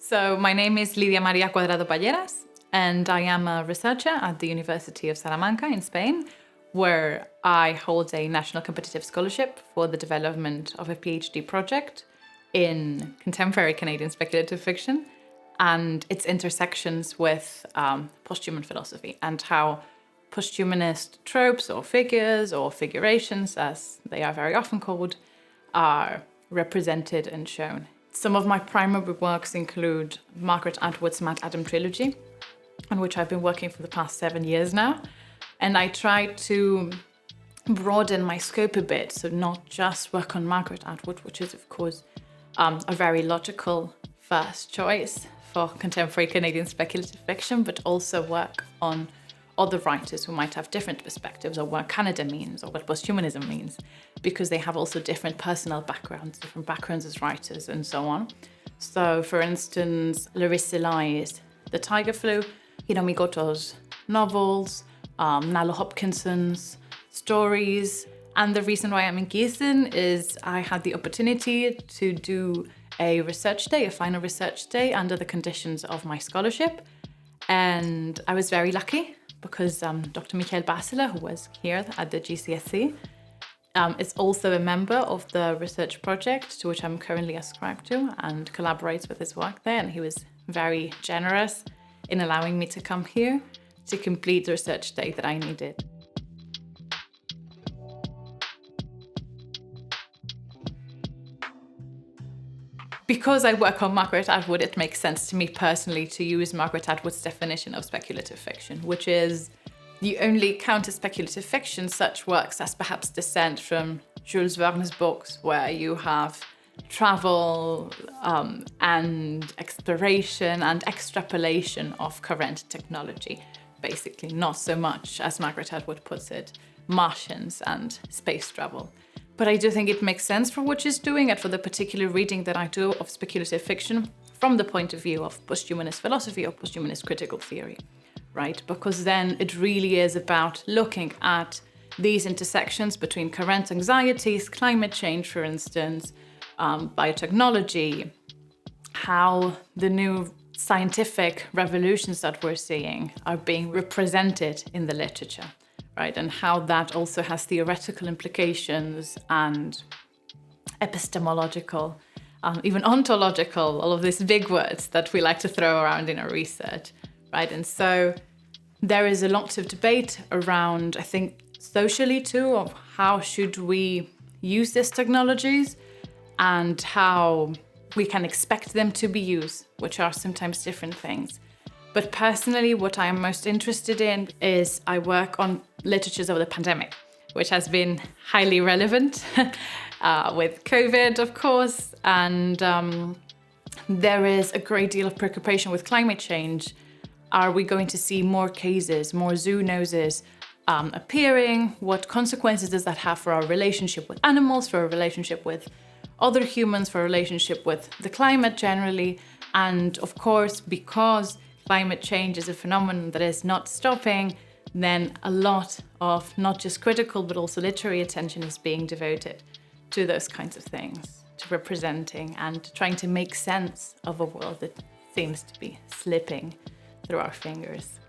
So my name is Lidia María Cuadrado Payeras, and I am a researcher at the University of Salamanca in Spain, where I hold a national competitive scholarship for the development of a PhD project in contemporary Canadian speculative fiction and its intersections with posthuman philosophy, and how posthumanist tropes or figures or figurations, as they are very often called, are represented and shown. Some of my primary works include Margaret Atwood's Mad Adam trilogy, on which I've been working for the past 7 years now. And I try to broaden my scope a bit, so not just work on Margaret Atwood, which is, of course, a very logical first choice for contemporary Canadian speculative fiction, but also work on other writers who might have different perspectives, or what Canada means, or what posthumanism means, because they have also different personal backgrounds, different backgrounds as writers, and so on. So, for instance, Larissa Lai's The Tiger Flu, Hiromi Goto's novels, Nalo Hopkinson's stories. And the reason why I'm in Gießen is I had the opportunity to do a research day, a final research day, under the conditions of my scholarship. And I was very lucky because Dr. Michael Basler, who was here at the GCSC, is also a member of the research project to which I'm currently ascribed to, and collaborates with his work there. And he was very generous in allowing me to come here to complete the research day that I needed. Because I work on Margaret Atwood, it makes sense to me personally to use Margaret Atwood's definition of speculative fiction, which is the only counter-speculative fiction such works as perhaps descend from Jules Verne's books, where you have travel and exploration and extrapolation of current technology. Basically, not so much, as Margaret Atwood puts it, Martians and space travel. But I do think it makes sense for what she's doing and for the particular reading that I do of speculative fiction from the point of view of posthumanist philosophy or posthumanist critical theory, right? Because then it really is about looking at these intersections between current anxieties, climate change, for instance, biotechnology, how the new scientific revolutions that we're seeing are being represented in the literature, right? And how that also has theoretical implications and epistemological, even ontological, all of these big words that we like to throw around in our research, right? And so there is a lot of debate around, I think, socially too, of how should we use these technologies and how we can expect them to be used, which are sometimes different things. But personally, what I am most interested in is I work on literatures of the pandemic, which has been highly relevant with COVID, of course. And there is a great deal of preoccupation with climate change. Are we going to see more cases, more zoonoses appearing? What consequences does that have for our relationship with animals, for our relationship with other humans, for our relationship with the climate generally? And of course, because climate change is a phenomenon that is not stopping, then a lot of not just critical but also literary attention is being devoted to those kinds of things, to representing and trying to make sense of a world that seems to be slipping through our fingers.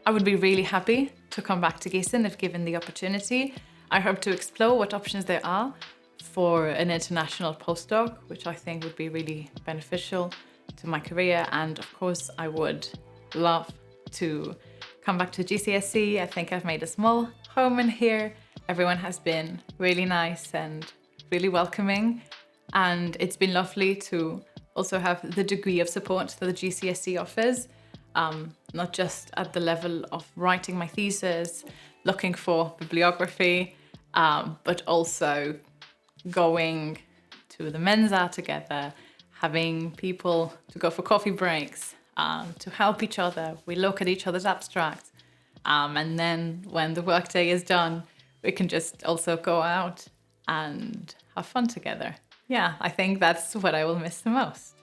I would be really happy to come back to Gießen if given the opportunity. I hope to explore what options there are for an international postdoc, which I think would be really beneficial to my career. And of course, I would love to come back to GCSC. I think I've made a small home in here. Everyone has been really nice and really welcoming. And it's been lovely to also have the degree of support that the GCSC offers, not just at the level of writing my thesis, looking for bibliography, but also going to the Mensa together, having people to go for coffee breaks, to help each other. We look at each other's abstracts. And then when the workday is done, we can just also go out and have fun together. Yeah, I think that's what I will miss the most.